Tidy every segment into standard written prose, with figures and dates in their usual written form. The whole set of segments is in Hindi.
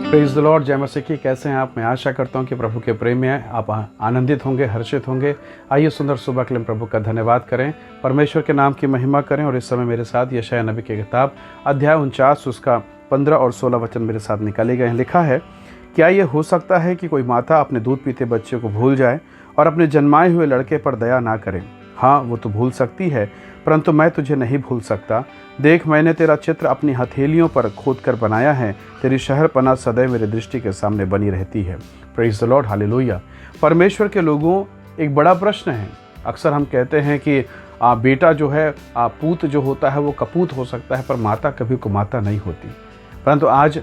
प्रेज द लॉर्ड, जय मसीह की। कैसे हैं आप? मैं आशा करता हूं कि प्रभु के प्रेम में आप आनंदित होंगे, हर्षित होंगे। आइए सुंदर सुबह के लिए प्रभु का धन्यवाद करें, परमेश्वर के नाम की महिमा करें। और इस समय मेरे साथ यशायाह नबी की किताब अध्याय 49 उसका 15 और 16 वचन मेरे साथ निकाले गए हैं। लिखा है, क्या ये हो सकता है कि कोई माता अपने दूध पीते बच्चे को भूल जाए और अपने जन्माए हुए लड़के पर दया ना करे? हाँ, वो तो भूल सकती है, परंतु मैं तुझे नहीं भूल सकता। देख, मैंने तेरा चित्र अपनी हथेलियों पर खोद कर बनाया है। तेरी शहरपनाह सदैव मेरी दृष्टि के सामने बनी रहती है। Praise the Lord, hallelujah. परमेश्वर के लोगों, एक बड़ा प्रश्न है। अक्सर हम कहते हैं कि बेटा जो है, पूत जो होता है वो कपूत हो सकता है, पर माता कभी कुमाता नहीं होती। परंतु आज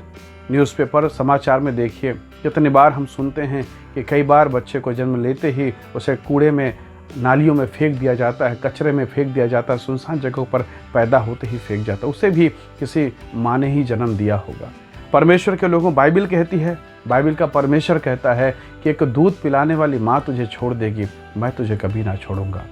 न्यूज़पेपर, समाचार में देखिए, कितनी बार हम सुनते हैं कि कई बार बच्चे को जन्म लेते ही उसे कूड़े में, नालियों में फेंक दिया जाता है, कचरे में फेंक दिया जाता है, सुनसान जगहों पर पैदा होते ही फेंक जाता है। उसे भी किसी माँ ने ही जन्म दिया होगा। परमेश्वर के लोगों, बाइबिल कहती है, बाइबिल का परमेश्वर कहता है कि एक दूध पिलाने वाली माँ तुझे छोड़ देगी, मैं तुझे कभी ना छोड़ूंगा।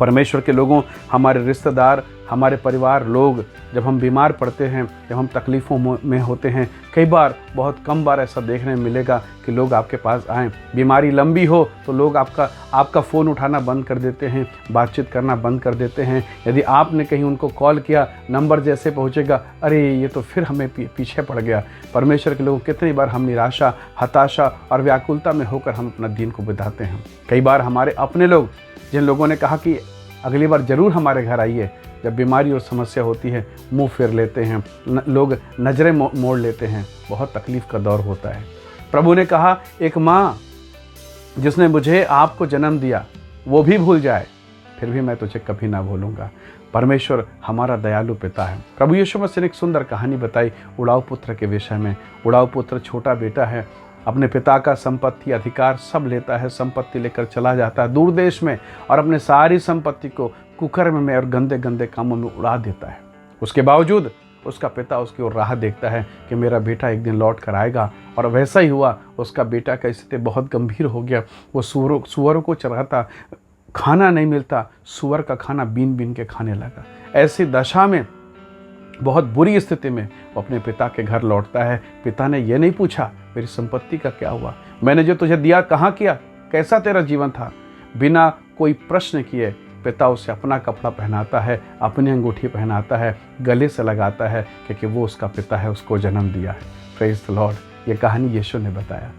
परमेश्वर के लोगों, हमारे रिश्तेदार, हमारे परिवार लोग, जब हम बीमार पड़ते हैं, जब हम तकलीफ़ों में होते हैं, कई बार, बहुत कम बार ऐसा देखने में मिलेगा कि लोग आपके पास आएँ। बीमारी लंबी हो तो लोग आपका फ़ोन उठाना बंद कर देते हैं, बातचीत करना बंद कर देते हैं। यदि आपने कहीं उनको कॉल किया, नंबर जैसे पहुँचेगा, अरे ये तो फिर हमें पीछे पड़ गया। परमेश्वर के लोग, कितनी बार हम निराशा, हताशा और व्याकुलता में होकर हम अपना दिन को बिताते हैं। कई बार हमारे अपने लोग, जिन लोगों ने कहा कि अगली बार ज़रूर हमारे घर आइए, जब बीमारी और समस्या होती है, मुंह फेर लेते हैं, लोग नज़रें मोड़ लेते हैं। बहुत तकलीफ़ का दौर होता है। प्रभु ने कहा, एक माँ जिसने मुझे आपको जन्म दिया वो भी भूल जाए, फिर भी मैं तुझे कभी ना भूलूंगा। परमेश्वर हमारा दयालु पिता है। प्रभु यीशु मसीह ने एक सुंदर कहानी बताई उड़ाऊ पुत्र के विषय में। उड़ाऊ पुत्र छोटा बेटा है, अपने पिता का संपत्ति, अधिकार सब लेता है, संपत्ति लेकर चला जाता है दूर देश में, और अपने सारी संपत्ति को कुकर्म में और गंदे गंदे कामों में उड़ा देता है। उसके बावजूद उसका पिता उसकी ओर राह देखता है कि मेरा बेटा एक दिन लौट कर आएगा। और वैसा ही हुआ। उसका बेटा की स्थिति बहुत गंभीर हो गया। वो सुअरों को चराता, खाना नहीं मिलता, सुअर का खाना बीन बीन के खाने लगा। ऐसी दशा में, बहुत बुरी स्थिति में वो अपने पिता के घर लौटता है। पिता ने ये नहीं पूछा मेरी संपत्ति का क्या हुआ, मैंने जो तुझे दिया कहाँ किया, कैसा तेरा जीवन था। बिना कोई प्रश्न किए पिता उसे अपना कपड़ा पहनाता है, अपनी अंगूठी पहनाता है, गले से लगाता है, क्योंकि वो उसका पिता है, उसको जन्म दिया है। Praise the Lord. ये कहानी यीशु ने बताया।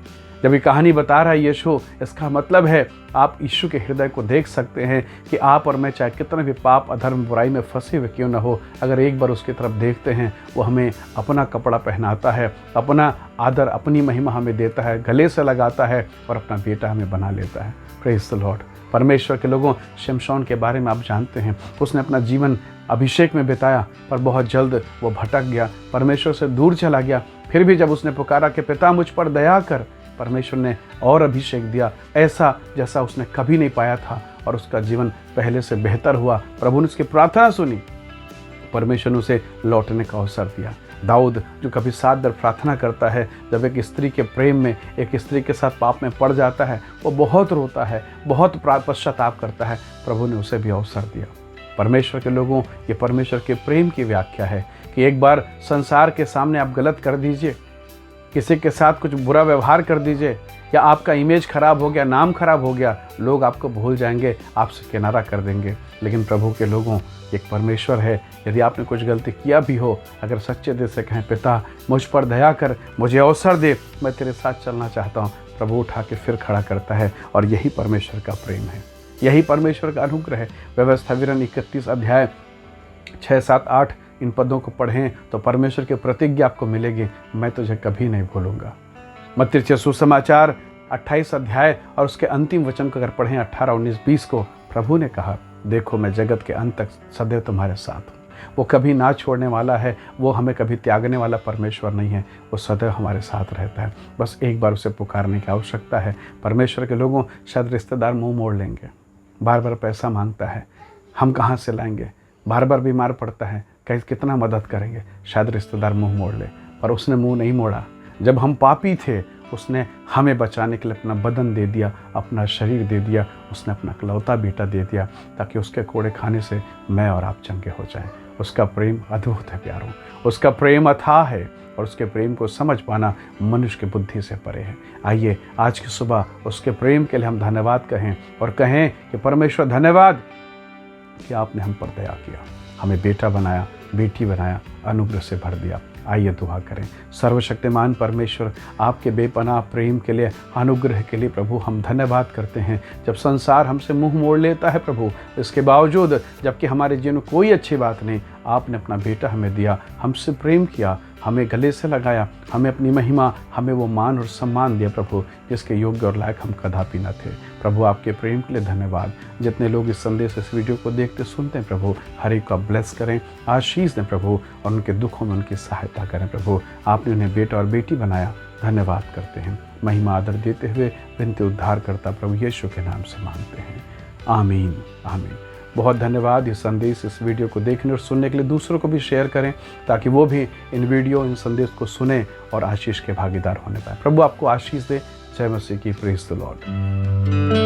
जब ये कहानी बता रहा है यीशु, इसका मतलब है आप यीशु के हृदय को देख सकते हैं कि आप और मैं, चाहे कितने भी पाप, अधर्म, बुराई में फंसे हुए क्यों न हो, अगर एक बार उसकी तरफ देखते हैं, वो हमें अपना कपड़ा पहनाता है, अपना आदर, अपनी महिमा हमें देता है, गले से लगाता है और अपना बेटा हमें बना लेता है। Praise the Lord. परमेश्वर के लोगों, शिमशोन के बारे में आप जानते हैं, उसने अपना जीवन अभिषेक में बिताया, पर बहुत जल्द वो भटक गया, परमेश्वर से दूर चला गया। फिर भी जब उसने पुकारा कि पिता मुझ पर दया कर, परमेश्वर ने और अभिषेक दिया, ऐसा जैसा उसने कभी नहीं पाया था, और उसका जीवन पहले से बेहतर हुआ। प्रभु ने उसकी प्रार्थना सुनी, परमेश्वर ने उसे लौटने का अवसर दिया। दाऊद, जो कभी 7 बार प्रार्थना करता है, जब एक स्त्री के प्रेम में, एक स्त्री के साथ पाप में पड़ जाता है, वो बहुत रोता है, बहुत पश्चाताप करता है। प्रभु ने उसे भी अवसर दिया। परमेश्वर के लोगों, ये परमेश्वर के प्रेम की व्याख्या है कि एक बार संसार के सामने आप गलत कर दीजिए, किसी के साथ कुछ बुरा व्यवहार कर दीजिए, या आपका इमेज खराब हो गया, नाम खराब हो गया, लोग आपको भूल जाएंगे, आपसे किनारा कर देंगे। लेकिन प्रभु के लोगों, एक परमेश्वर है, यदि आपने कुछ गलती किया भी हो, अगर सच्चे दिल से कहें, पिता मुझ पर दया कर, मुझे अवसर दे, मैं तेरे साथ चलना चाहता हूँ, प्रभु उठा के फिर खड़ा करता है। और यही परमेश्वर का प्रेम है, यही परमेश्वर का अनुग्रह है। व्यवस्था विवरण 31 अध्याय 6, 7, 8 इन पदों को पढ़ें तो परमेश्वर की प्रतिज्ञा आपको मिलेगी, मैं तुझे कभी नहीं भूलूंगा। मत्ती रचित सुसमाचार 28 अध्याय और उसके अंतिम वचन को अगर पढ़ें 18, 19, 20 को, प्रभु ने कहा, देखो मैं जगत के अंत तक सदैव तुम्हारे साथ हूँ। वो कभी ना छोड़ने वाला है, वो हमें कभी त्यागने वाला परमेश्वर नहीं है, वो सदैव हमारे साथ रहता है। बस एक बार उसे पुकारने की आवश्यकता है। परमेश्वर के लोगों, शायद रिश्तेदार मुँह मोड़ लेंगे, बार बार पैसा मांगता है, हम कहाँ से लाएंगे, बार बार बीमार पड़ता है, कहीं कितना मदद करेंगे, शायद रिश्तेदार मुंह मोड़ ले, पर उसने मुंह नहीं मोड़ा। जब हम पापी थे, उसने हमें बचाने के लिए अपना बदन दे दिया, अपना शरीर दे दिया, उसने अपना इकलौता बेटा दे दिया, ताकि उसके कोड़े खाने से मैं और आप चंगे हो जाएं। उसका प्रेम अद्भुत है प्यारों, उसका प्रेम अथाह है, और उसके प्रेम को समझ पाना मनुष्य की बुद्धि से परे है। आइए आज की सुबह उसके प्रेम के लिए हम धन्यवाद कहें और कहें कि परमेश्वर धन्यवाद कि आपने हम पर दया किया, हमें बेटा बनाया, बेटी बनाया, अनुग्रह से भर दिया। आइए दुआ करें। सर्वशक्तिमान परमेश्वर, आपके बेपनाह प्रेम के लिए, अनुग्रह के लिए प्रभु हम धन्यवाद करते हैं। जब संसार हमसे मुंह मोड़ लेता है प्रभु, इसके बावजूद जबकि हमारे जीवन में कोई अच्छी बात नहीं, आपने अपना बेटा हमें दिया, हमसे प्रेम किया, हमें गले से लगाया, हमें अपनी महिमा, हमें वो मान और सम्मान दिया प्रभु, जिसके योग्य और लायक हम कदापि न थे। प्रभु आपके प्रेम के लिए धन्यवाद। जितने लोग इस संदेश, इस वीडियो को देखते सुनते हैं प्रभु, हर एक को ब्लेस करें, आशीष दें प्रभु, और उनके दुखों में उनकी सहायता करें प्रभु। आपने उन्हें बेटा और बेटी बनाया, धन्यवाद करते हैं। महिमा आदर देते हुए विनती उद्धार करता प्रभु यीशु के नाम से मांगते हैं, आमीन आमीन। बहुत धन्यवाद। ये संदेश, इस वीडियो को देखने और सुनने के लिए दूसरों को भी शेयर करें, ताकि वो भी इन वीडियो, इन संदेश को सुने और आशीष के भागीदार होने पाए। प्रभु आपको आशीष दे। जय मसीह की। Praise the Lord.